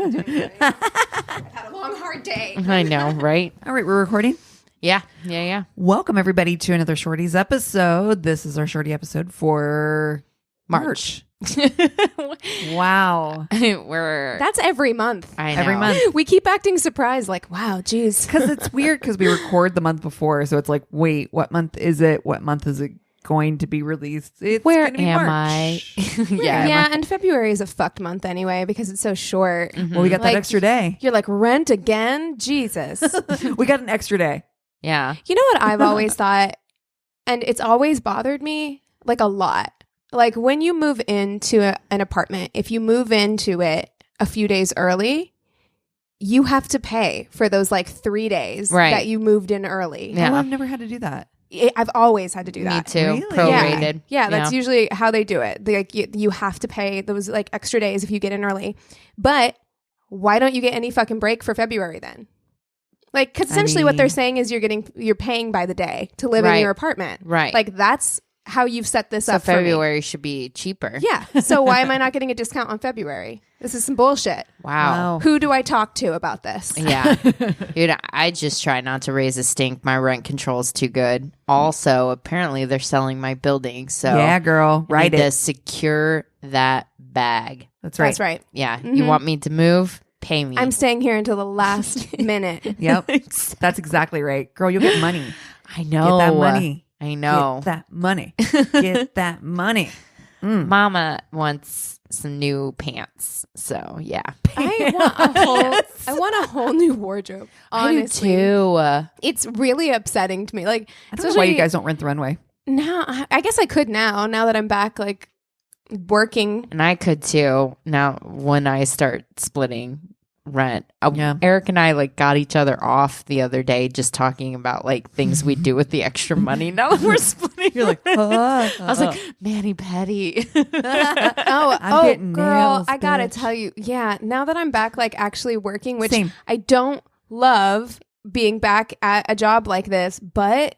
I'm doing great. I've had a long, hard day. I know, right? All right, we're recording. Yeah. Welcome, everybody, to another Shorty's episode. This is our Shorty episode for March. Wow. That's every month. I know. Every month. We keep acting surprised, like, wow, geez. Because it's weird because we record the month before. So it's like, wait, what month is it? What month is it going to be released? It's Where gonna be am March. I? Yeah, and February is a fucked month anyway because it's so short. Well, we got that extra day. You're like, rent again? Jesus. We got an extra day. Yeah. You know what I've always thought, and it's always bothered me, like a lot. Like when you move into an apartment, if you move into it a few days early, you have to pay for those like 3 days that you moved in early. Yeah. Oh, I've never had to do that. I've always had to do that. Me too. Really? Prorated. Yeah, that's usually how they do it. They, like, you have to pay those like extra days if you get in early. But why don't you get any fucking break for February then? Like, because essentially what they're saying is you're paying by the day to live in your apartment. Right. Like that's how you've set this up. February should be cheaper. Yeah. So why am I not getting a discount on February? This is some bullshit. Wow. Who do I talk to about this? Yeah. Dude, I just try not to raise a stink. My rent control's too good. Also, apparently they're selling my building. So Yeah, girl. I Right. need to secure that bag. That's right. That's right. Yeah. You want me to move? Pay me. I'm staying here until the last minute. Yep. That's exactly right. Girl, you'll get money. I know. Get that money. I know. Get that money. Get that money. Mama wants some new pants. So, yeah. I want a whole new wardrobe. Honestly. I do too. It's really upsetting to me. Like, I don't know why you guys don't rent the runway. now, I guess I could now that I'm back, like, working. And I could too. Now, when I start splitting rent, Yeah. Eric and I like got each other off the other day, just talking about like things we do with the extra money. Now that we're splitting, you're like, I was like, Manny Petty. I'm getting girl, nails, I gotta bitch. tell you, yeah. Now that I'm back, like actually working, which Same. I don't love being back at a job like this, but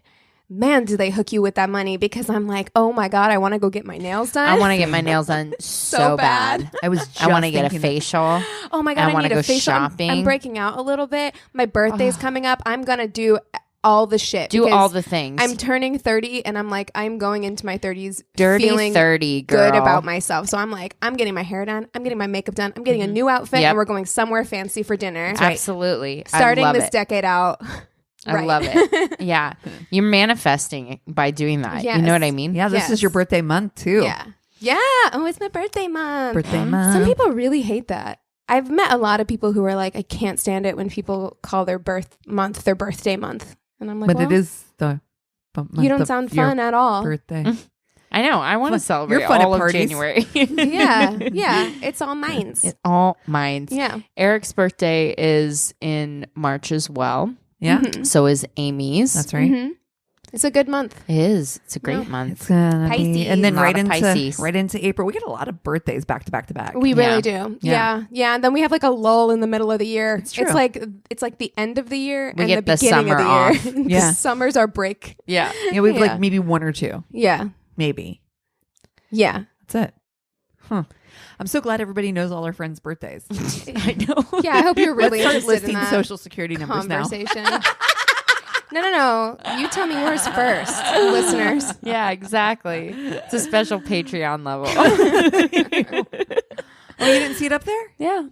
man, do they hook you with that money? Because I'm like, oh my god, I want to go get my nails done. I want to get my nails done so bad. I was. I want to just get a thinking that. facial. Oh my god, I wanna need go a facial. shopping. I'm breaking out a little bit. My birthday's coming up. I'm gonna do all the shit. Do because all the things. I'm turning 30, and I'm like, I'm going into my 30s Dirty feeling 30, girl. good about myself. So I'm like, I'm getting my hair done. I'm getting my makeup done. I'm getting a new outfit, Yep. and we're going somewhere fancy for dinner. Absolutely. Starting I love this it. decade out. I Right. love it. Yeah. You're manifesting by doing that. You know what I mean? Yeah, this Yes. is your birthday month too. Yeah. Yeah. Oh, it's my birthday month. Birthday month. Some people really hate that. I've met a lot of people who are like, I can't stand it when people call their birth month their birthday month. And I'm like, but well, it is the. you don't sound fun at all. Birthday. I know. I want to celebrate You're fun at all of parties. January. Yeah. Yeah. It's all mines. It's all mine. Yeah. Eric's birthday is in March as well. Yeah, So is Amy's. that's right. Mhm. It's a good month. It is. It's a great month. It's gonna be, Pisces. and then Lot right of into Pisces. April. We get a lot of birthdays back to back to back. We Yeah. really do. Yeah. Yeah. And then we have like a lull in the middle of the year. It's true. it's like the end of the year We and get the the beginning of the summer year. off. The Yeah. Summer's our break. Yeah. Yeah, we have Yeah. like maybe one or two, Yeah. maybe. Yeah. That's it. Huh. I'm so glad everybody knows all our friends' birthdays. I know. Yeah. I hope you're really Let's start interested listing in that social security numbers now. conversation. No. You tell me yours first, listeners. Yeah, exactly. It's a special Patreon level. Oh, you didn't see it up there? Yeah.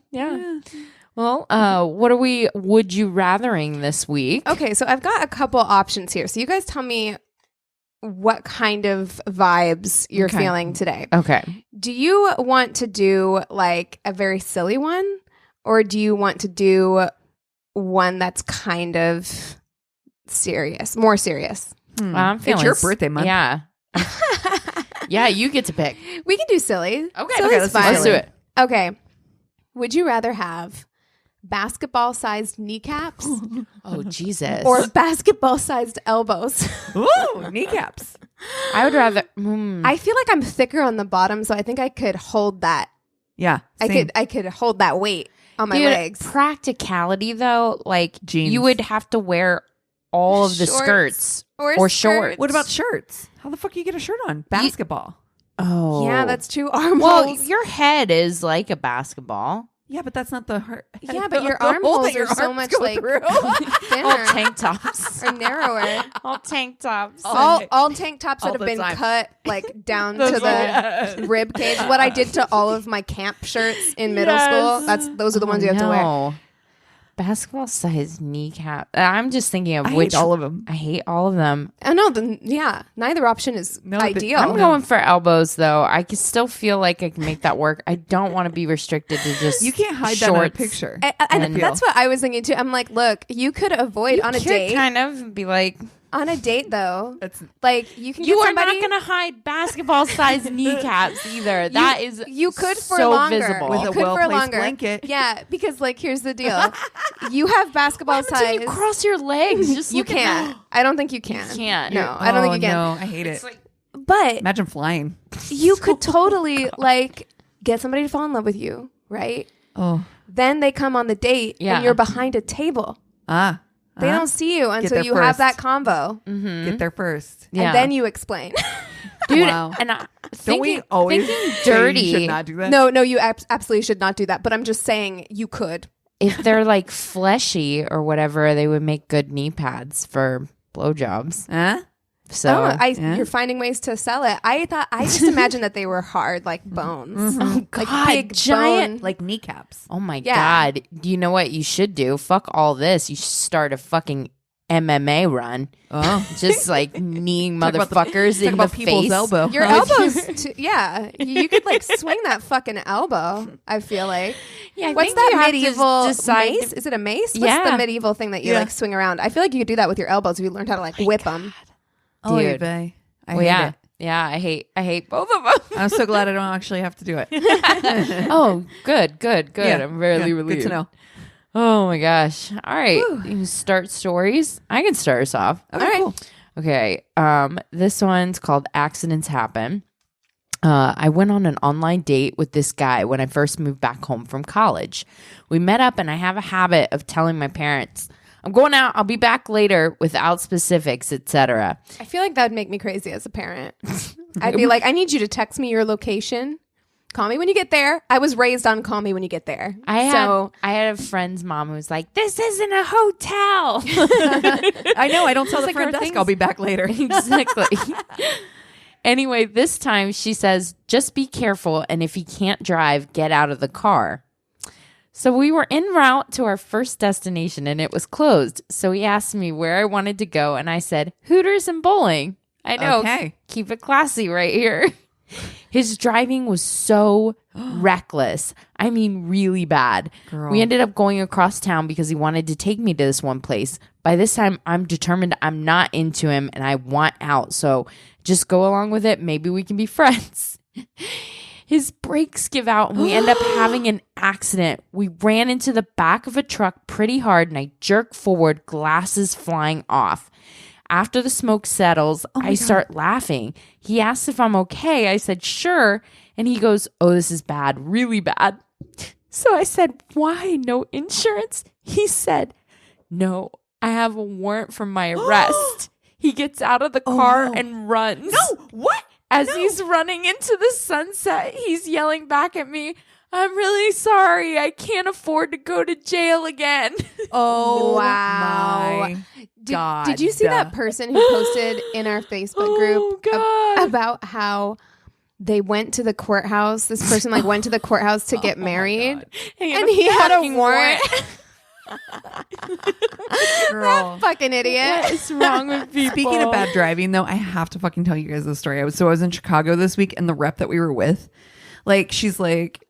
Well, what are we would you rathering this week? Okay, so I've got a couple options here. So you guys tell me what kind of vibes you're Okay. feeling today. Okay. Do you want to do like a very silly one, or do you want to do one that's kind of serious, more serious? I'm feeling It's your birthday month. Yeah. Yeah, you get to pick. We can do silly. Okay, Silly's let's do fine. Let's do it. Okay. Would you rather have basketball-sized kneecaps Oh, Jesus. or basketball-sized elbows? Ooh, kneecaps. I would rather I feel like I'm thicker on the bottom, so I think I could hold that. Yeah, same. I could hold that weight on my Dude, legs. practicality though, like Jeans. you would have to wear all of the Shorts. skirts Or or skirts. shorts. What about shirts? How the fuck you get a shirt on? Basketball. Oh, Yeah, that's 2 armholes. well. Your head is like a basketball. Yeah, but that's not the heart. Yeah, but your the hole armholes that your are so arms much go like through. All thinner tank tops. or narrower. All tank tops. All tank tops All that have the been time. cut like down to Those the rib cage. What I did to all of my camp shirts in middle school. Those are the ones you have to wear. Basketball size kneecap. I'm just thinking of I which hate all of them. I hate all of them. Oh no, neither option is ideal. I'm going for elbows though. I can still feel like I can make that work. I don't want to be restricted to just You can't hide shorts. that in a picture. And that's what I was thinking too. I'm like, look, you could avoid on a Could date. kind of be like, On a date though, That's like you can you get are somebody, not going to hide basketball size kneecaps either. That is you could for so longer visible. With you a could for well-placed longer. blanket. Yeah, because like here's the deal. You have basketball Until size. you cross your legs. Just You look at- can't. I don't think you can. You can't. No, I don't think you can. No, I hate it. It's like, But Imagine flying. you could totally like get somebody to fall in love with you, right? Oh. Then they come on the date Yeah. and you're behind a table. They don't see you until there you have first. that convo. Get there first. yeah. And then you explain. Dude, Wow. and Don't we always thinking say dirty. You should not do that. No, you absolutely should not do that. But I'm just saying you could. If they're like fleshy or whatever, they would make good knee pads for blowjobs. Huh? So yeah. You're finding ways to sell it. I just imagined that they were hard, like bones. oh Like god, big giant. bone. Like kneecaps. Oh my Yeah. god. Do you know what you should do? Fuck all this. You should start a fucking MMA run. Oh. Just like kneeing Talk about motherfuckers Talk in about the people's face. elbow. Your elbows, yeah. You could like swing that fucking elbow. I feel like. Yeah, I What's think you that have to medieval decide mace? Is it a mace? What's Yeah. the medieval thing that you Yeah. like swing around? I feel like you could do that with your elbows if you learned how to like whip them. Oh, Dude. babe. I Well, hate yeah. it. Yeah, I hate both of them. I'm so glad I don't actually have to do it. Oh, good. Yeah. I'm really Yeah, relieved. Good to know. Oh my gosh. All right. You can start stories. I can start us off. Okay, All right. cool. Okay. This one's called Accidents Happen. I went on an online date with this guy when I first moved back home from college. We met up and I have a habit of telling my parents, I'm going out, I'll be back later without specifics, etc. I feel like that would make me crazy as a parent. I'd be like, I need you to text me your location. Call me when you get there. I was raised on call me when you get there. I had a friend's mom who was like, this isn't a hotel. I know. I don't tell the like, front are desk things- I'll be back later. Exactly. Anyway, this time she says, just be careful. And if you can't drive, get out of the car. So we were en route to our first destination and it was closed. So he asked me where I wanted to go. And I said, Hooters and bowling. I know. Okay. Keep it classy right here. His driving was so reckless. I mean, really bad. Girl. We ended up going across town because he wanted to take me to this one place. By this time, I'm determined I'm not into him and I want out. So just go along with it. Maybe we can be friends. His brakes give out and we end up having an accident. We ran into the back of a truck pretty hard and I jerk forward, glasses flying off. After the smoke settles, I start laughing. He asks if I'm okay. I said, sure. And he goes, oh, this is bad, really bad. So I said, why? No insurance? He said, no, I have a warrant for my arrest. He gets out of the car and runs. No, what? As he's running into the sunset, he's yelling back at me, I'm really sorry. I can't afford to go to jail again. Oh, Wow. my God. Did you see that person who posted in our Facebook group about how they went to the courthouse? This person like went to the courthouse to get married, and he had a warrant. Girl. Fucking idiot. What is wrong with people? Speaking of bad driving, though, I have to fucking tell you guys this story. I was in Chicago this week, and the rep that we were with, like, she's like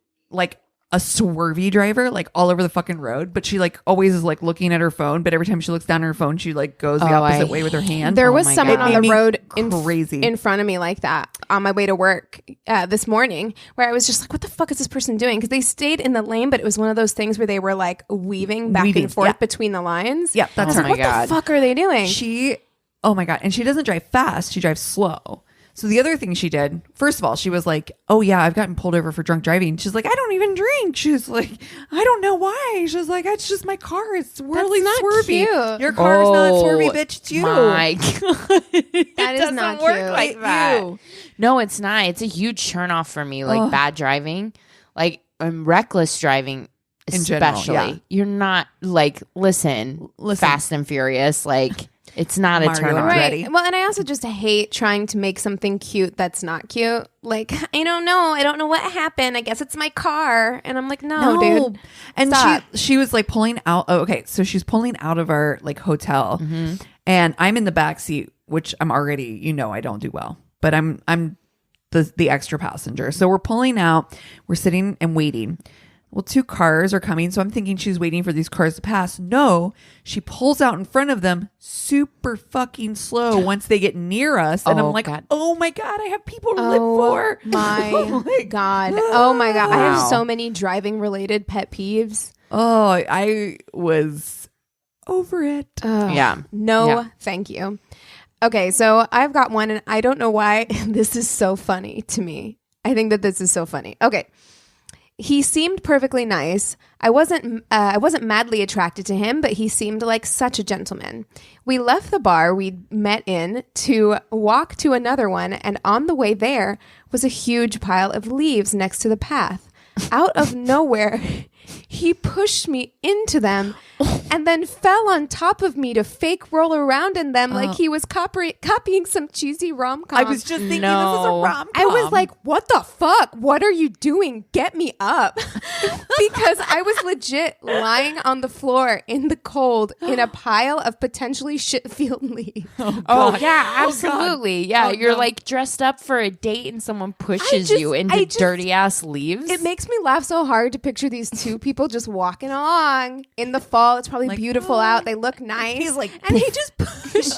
a swervy driver, like all over the fucking road. But she like always is like looking at her phone. But every time she looks down at her phone, she like goes the opposite way with her hand. There Oh was my someone God. on It the made me road crazy. in front of me like that on my way to work this morning, where I was just like, what the fuck is this person doing? Because they stayed in the lane, but it was one of those things where they were like weaving back and forth yeah. between the lines. Yeah, that's I was her. like, what the fuck are they doing? Oh my God. And she doesn't drive fast. She drives slow. So the other thing she did, first of all, she was like, oh yeah, I've gotten pulled over for drunk driving. She's like, I don't even drink. She's like, I don't know why. She's like, it's just my car. It's really not swervy. cute. Your car is not swervy, bitch. It's you. My God. That is not work cute. like that. No, it's not. It's a huge turn off for me. Like bad driving, like reckless driving. In general, especially. yeah. You're not like, listen, Fast and Furious, like it's not a Mario turn on. Right. Right. Well, and I also just hate trying to make something cute that's not cute. Like, I don't know. I don't know what happened. I guess it's my car. And I'm like, no, dude. And Stop. she was like pulling out. Oh, okay, so she's pulling out of our like hotel, and I'm in the back seat, which I'm already, I don't do well, but I'm the extra passenger. So we're pulling out. We're sitting and waiting. Well, 2 cars are coming, so I'm thinking she's waiting for these cars to pass. No, she pulls out in front of them super fucking slow once they get near us. And I'm like, God. oh my God, I have people to live for. My Oh my God. Oh my God. I have Wow. so many driving related pet peeves. Oh, I was over it. Ugh. Yeah. No, Yeah. thank you. Okay, so I've got one, and I don't know why this is so funny to me. I think that this is so funny. Okay. He seemed perfectly nice. I wasn't madly attracted to him, but he seemed like such a gentleman. We left the bar we'd met in to walk to another one, and on the way there was a huge pile of leaves next to the path. Out of nowhere, he pushed me into them and then fell on top of me to fake roll around in them like he was copying some cheesy rom-com. I was just thinking this is a No. rom-com. I was like, what the fuck? What are you doing? Get me up. Because I was legit lying on the floor in the cold in a pile of potentially shit-filled leaves. Oh, yeah, absolutely. Yeah, Oh, you're no. like dressed up for a date and someone pushes you into I just- dirty ass leaves. It makes me laugh so hard to picture these 2 people just walking along in the fall. It's probably Like, beautiful oh. out. They look nice. He's like, and he just pushes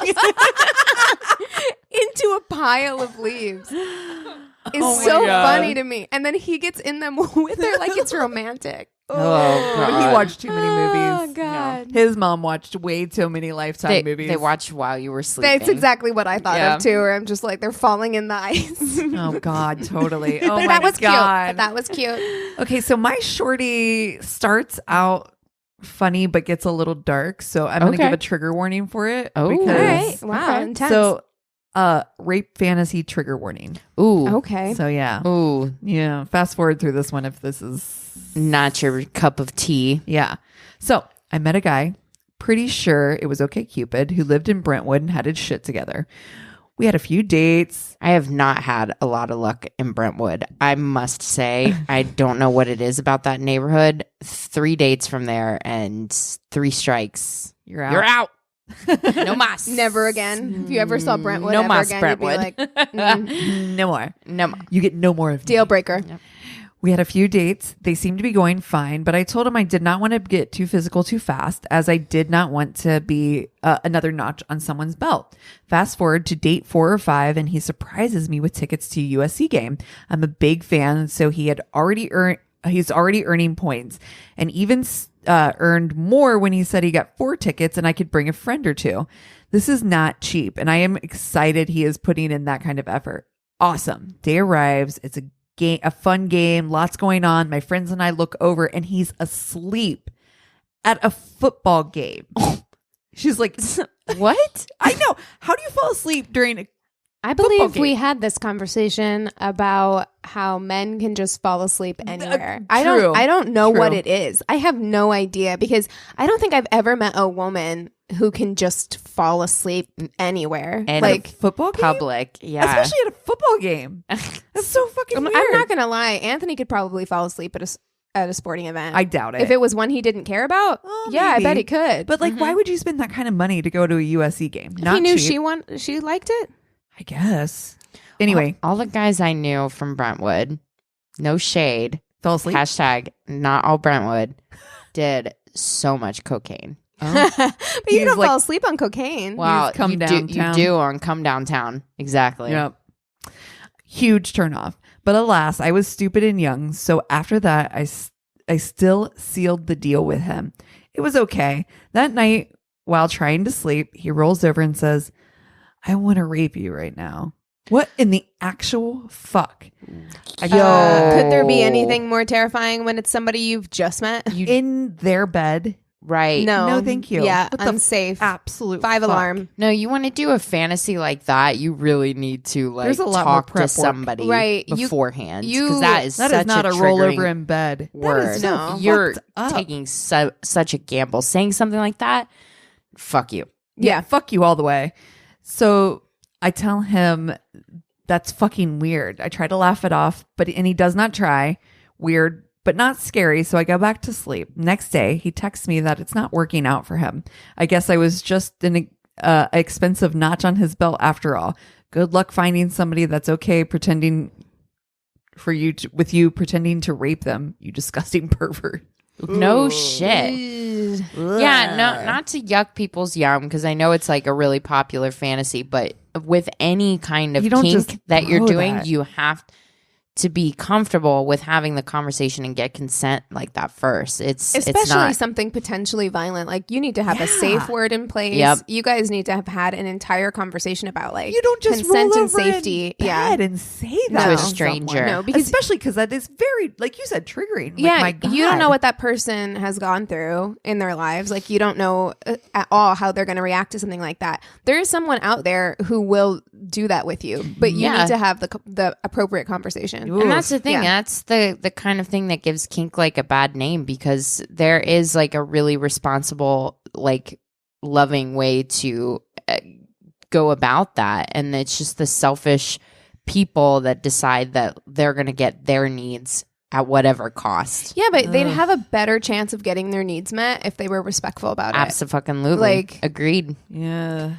into a pile of leaves. It's Oh my so God. funny to me. And then he gets in them with her like it's romantic. Oh, God. He watched too many Oh, movies. God. His mom watched way too many Lifetime movies. They watched while you were sleeping. That's exactly what I thought Yeah. of too. Where I'm just like, they're falling in the ice. Oh God, totally. Oh but my that was cute. God. But that was cute. Okay, so my shorty starts out funny but gets a little dark. So I'm gonna Okay. give a trigger warning for it. Oh. because, All right. Wow. Okay. Intense. So rape fantasy trigger warning. Ooh. okay. So yeah. Ooh. Yeah. Fast forward through this one if this is Not your cup of tea. yeah. So I met a guy, pretty sure it was OK Cupid, who lived in Brentwood and had his shit together. We had a few dates. I have not had a lot of luck in Brentwood. I must say, I don't know what it is about that neighborhood. 3 dates from there and 3 strikes. You're out. You're out. No mas. Never again. If you ever saw Brentwood No ever mas, again, Brentwood. you'd be like, No more. No mas. You get no more of me. deal breaker. We had a few dates. They seemed to be going fine, but I told him I did not want to get too physical too fast, as I did not want to be another notch on someone's belt. Fast forward to date 4 or 5, and he surprises me with tickets to a USC game. I'm a big fan, so he's already earning points, and even earned more when he said he got 4 tickets and I could bring a friend or 2. This is not cheap, and I am excited he is putting in that kind of effort. Awesome. Day arrives. It's a fun game, lots going on. My friends and I look over and he's asleep at a football game. She's like, What? I know. How do you fall asleep during a I believe game. we had this conversation about how men can just fall asleep anywhere. true. I don't know True. what it is. I have no idea because I don't think I've ever met a woman who can just fall asleep anywhere. And like football game? Public. Yeah. Especially at a football game. That's so fucking I'm weird. not gonna lie, Anthony could probably fall asleep at a sporting event. I doubt it. If it was one he didn't care about, Well, yeah, I maybe. bet he could. But like, why would you spend that kind of money to go to a USC game? if Not he knew cheap, she liked it. I guess. Anyway, all the guys I knew from Brentwood, no shade, fell asleep. hashtag not all Brentwood, did so much cocaine. But you He's don't like- fall asleep on cocaine. Wow, come you downtown. do on Come Downtown. Exactly. Yep. Huge turnoff. But alas, I was stupid and young. So after that, I still sealed the deal with him. It was okay. That night, while trying to sleep, he rolls over and says, "I want to rape you right now." What in the actual fuck? Could there be anything more terrifying when it's somebody you've just met? In their bed Right. No, thank you. Yeah, What the unsafe. Absolute 5 fuck? alarm. No, you want to do a fantasy like that, you really need to like There's a lot more talk prep to work. somebody Right. beforehand. You- Because that is That such is not a triggering rollover in bed. That word. is so No. You're fucked up. taking such a gamble. Saying something like that, fuck you. Yeah, fuck you all the way. So I tell him that's fucking weird. I try to laugh it off, and he does not try. Weird, but not scary. So I go back to sleep. Next day, he texts me that it's not working out for him. I guess I was just an expensive notch on his belt after all. Good luck finding somebody that's okay pretending with you pretending to rape them, you disgusting pervert. No shit. Yeah, not to yuck people's yum, because I know it's like a really popular fantasy, but with any kind of You don't just kink that you're throw doing, that. you have to be comfortable with having the conversation and get consent like that first. It's Especially not something potentially violent. Like, you need to have Yeah. a safe word in place. Yep. You guys need to have had an entire conversation about, like, You don't just consent roll and over safety. in Yeah. bed and say No. that To a stranger. someone. No, because- especially because that is very, like you said, triggering. Like, Yeah, my God. you don't know what that person has gone through in their lives. Like, you don't know at all how they're going to react to something like that. There is someone out there who will do that with you, but you Yeah. need to have the appropriate conversation. Ooh. And that's the thing. Yeah. That's the kind of thing that gives kink like a bad name, because there is like a really responsible, like loving way to go about that. And it's just the selfish people that decide that they're going to get their needs at whatever cost. Yeah, but they'd have a better chance of getting their needs met if they were respectful about it. Absolutely. Like- Agreed. Yeah.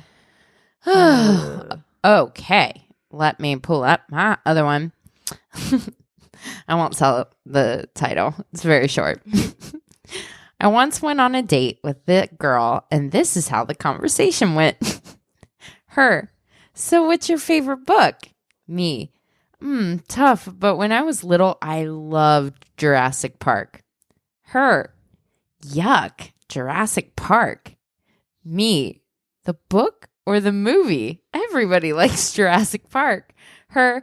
Okay. Let me pull up my other one. I won't tell the title. It's very short. I once went on a date with the girl, and this is how the conversation went. Her. So what's your favorite book? Me. Tough, but when I was little, I loved Jurassic Park. Her. Yuck. Jurassic Park. Me. The book or the movie? Everybody likes Jurassic Park. Her.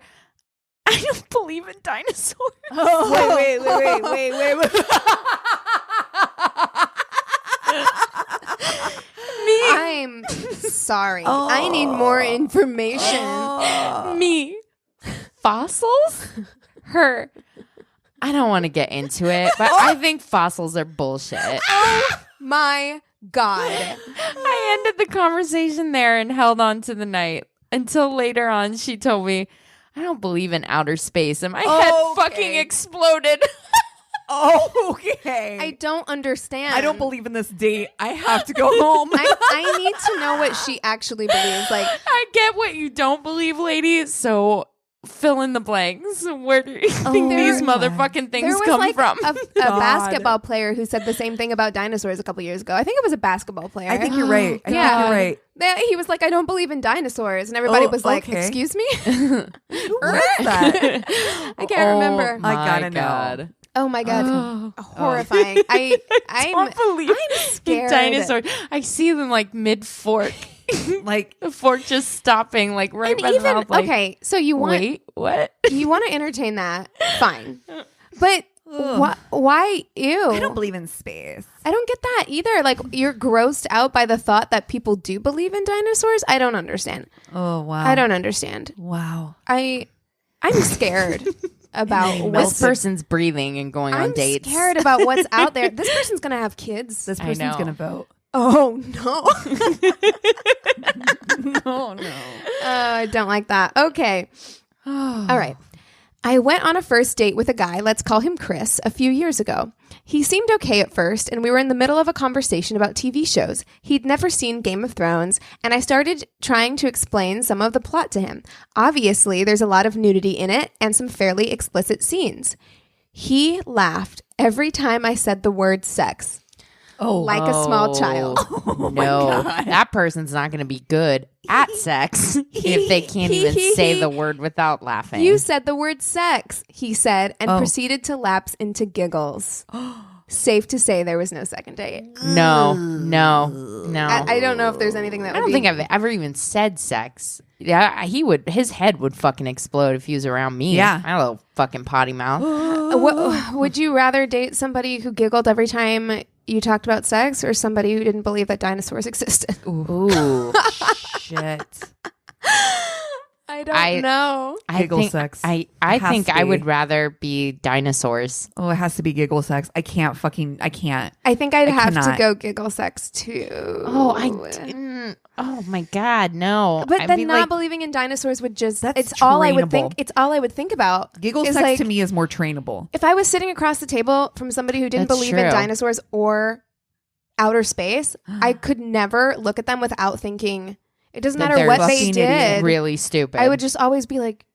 I don't believe in dinosaurs. Wait. I'm sorry. I need more information. Me. Fossils? Her. I don't want to get into it, but I think fossils are bullshit. My God. I ended the conversation there and held on to the night until later on she told me, I don't believe in outer space, and my head fucking exploded. Okay. I don't understand. I don't believe in this date. I have to go home. I need to know what she actually believes. Like, I get what you don't believe, lady, so fill in the blanks. Where do you think these motherfucking things there was come like from? a basketball player who said the same thing about dinosaurs a couple years ago. I think it was a basketball player. I think you're right. I think Yeah. you're right. He was like, I don't believe in dinosaurs. And everybody was like, okay. excuse me? Who was that? I can't remember. I gotta know. God. Oh my God. Horrifying. I'm Don't believe in scared. dinosaurs. I see them like mid fork. Like, The fork just stopping like right And by the even, mouth. Like, okay, so you want wait, what? you want to entertain that, fine. But why? Ew. I don't believe in space. I don't get that either. Like, you're grossed out by the thought that people do believe in dinosaurs. I don't understand. Oh, wow. I don't understand. Wow. I'm scared about This person's breathing and going on I'm dates. scared about what's out there. This person's gonna have kids. This I person's know. going to vote. Oh no. Oh, no. I don't like that. Okay. All right. I went on a first date with a guy, let's call him Chris, a few years ago. He seemed okay at first, and we were in the middle of a conversation about TV shows. He'd never seen Game of Thrones, and I started trying to explain some of the plot to him. Obviously, there's a lot of nudity in it and some fairly explicit scenes. He laughed every time I said the word sex. Like a small child. No, that person's not going to be good at sex if they can't even say the word without laughing. You said the word sex, he said, and proceeded to lapse into giggles. Safe to say there was no second date. No. I don't know if there's anything that I would don't be... think I've ever even said sex. Yeah, he would. His head would fucking explode if he was around me. Yeah. My little fucking potty mouth. Would you rather date somebody who giggled every time you talked about sex, or somebody who didn't believe that dinosaurs existed? Ooh. Shit. I don't know. Giggle sex. I Has think to I be. would rather be dinosaurs. Oh, it has to be giggle sex. I can't. I think I'd have to cannot. go giggle sex too. Oh, I didn't. Oh my God, no. But I'd then be not like, believing in dinosaurs would just, That's it's all I would trainable. think. It's all I would think about. Giggle is sex like, to me is more trainable. if I was sitting across the table from somebody who didn't That's believe in true. dinosaurs or outer space, I could never look at them without thinking, it doesn't that matter they're what they fucking did. idiot. really stupid. I would just always be like,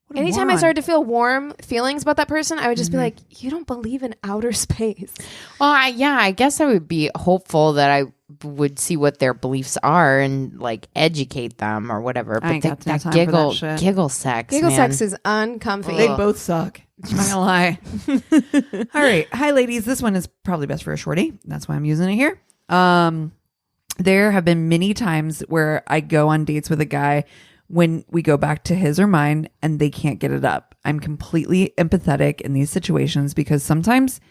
What a anytime I moron. started to feel warm feelings about that person, I would just be like, you don't believe in outer space. Well, I guess I would be hopeful that I would see what their beliefs are and like educate them or whatever. I ain't But got no that time for giggle that shit. giggle sex, Giggle man. sex is uncomfy. They both suck. I'm not gonna lie. All right. Hi, ladies. This one is probably best for a shorty. That's why I'm using it here. There have been many times where I go on dates with a guy when we go back to his or mine and they can't get it up. I'm completely empathetic in these situations because sometimes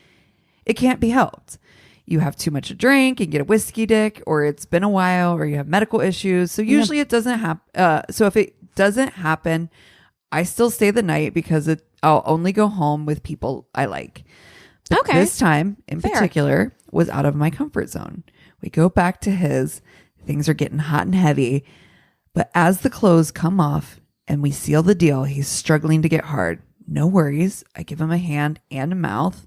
it can't be helped. You have too much to drink and get a whiskey dick, or it's been a while, or you have medical issues. So usually it doesn't happen. So if it doesn't happen, I still stay the night because I'll only go home with people I like. But Okay. this time in Fair. particular was out of my comfort zone. We go back to his. Things are getting hot and heavy. But as the clothes come off and we seal the deal, he's struggling to get hard. No worries. I give him a hand and a mouth.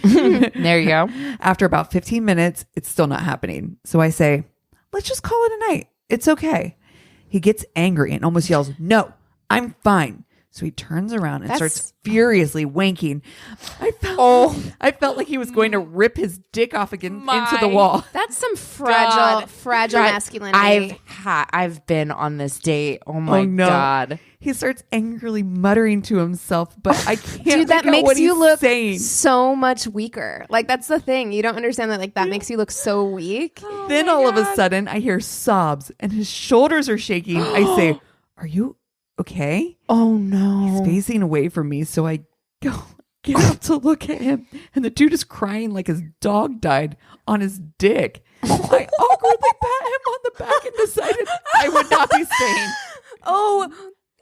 There you go. After about 15 minutes, it's still not happening. So I say, let's just call it a night. It's okay. He gets angry and almost yells, no, I'm fine. So he turns around and starts furiously wanking. I felt like he was going to rip his dick off again into the wall. That's some fragile masculinity. I've been on this date. Oh my no. God. He starts angrily muttering to himself, but I can't. Dude, that make out makes what you he's look saying. so much weaker. Like, that's the thing. You don't understand that. Like, that makes you look so weak. Then all of a sudden, I hear sobs and his shoulders are shaking. I say, "Are you okay?" Oh no. He's facing away from me, so I get up to look at him, and the dude is crying like his dog died on his dick. I awkwardly pat him on the back and decided I would not be staying.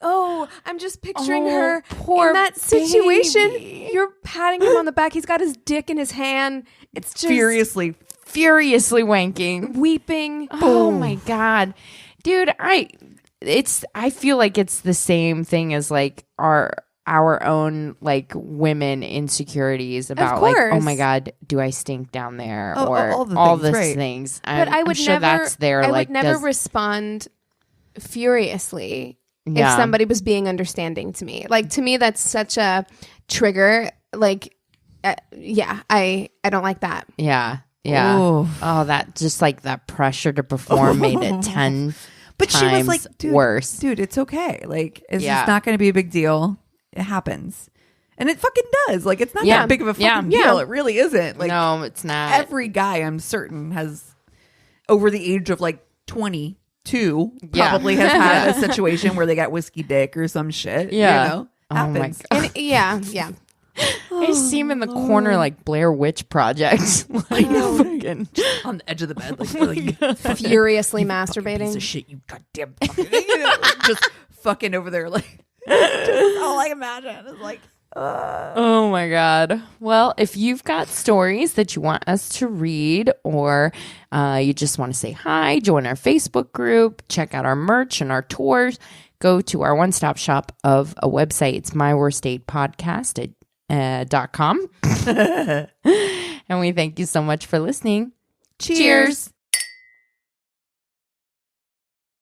Oh, I'm just picturing Oh, her poor in that situation. baby. You're patting him on the back. He's got his dick in his hand. It's just Furiously. wanking. weeping. Oh my God. Dude, I feel like it's the same thing as like our own like women insecurities about like, oh course. my God, do I stink down there? Oh, or all the these things, right. things. But I would I'm sure never. that's there. I like, would never does- respond furiously Yeah. if somebody was being understanding to me. Like, to me, that's such a trigger. Like, I don't like that. Yeah. Yeah. Ooh. Oh, that just like that pressure to perform made it 10 But she was times like, worse. Dude, it's okay. Like, it's Yeah. just not going to be a big deal. It happens. And it fucking does. Like, it's not Yeah. that big of a fucking Yeah. deal. It really isn't. Like, No, it's not. every guy, I'm certain, has over the age of like 22 Yeah. probably has had a situation where they got whiskey dick or some shit. Yeah. You know? Oh my Happens. God. And yeah. I see him in the corner like Blair Witch Project. Like, fucking- On the edge of the bed. Like, really, Furiously piece masturbating. of shit, you goddamn fucking, you know, just fucking over there. Like, just all I imagine is like, Oh my God. Well, if you've got stories that you want us to read, or you just want to say hi, join our Facebook group, check out our merch and our tours, go to our one-stop shop of a website. It's myworstdatepodcast.com. And we thank you so much for listening. Cheers.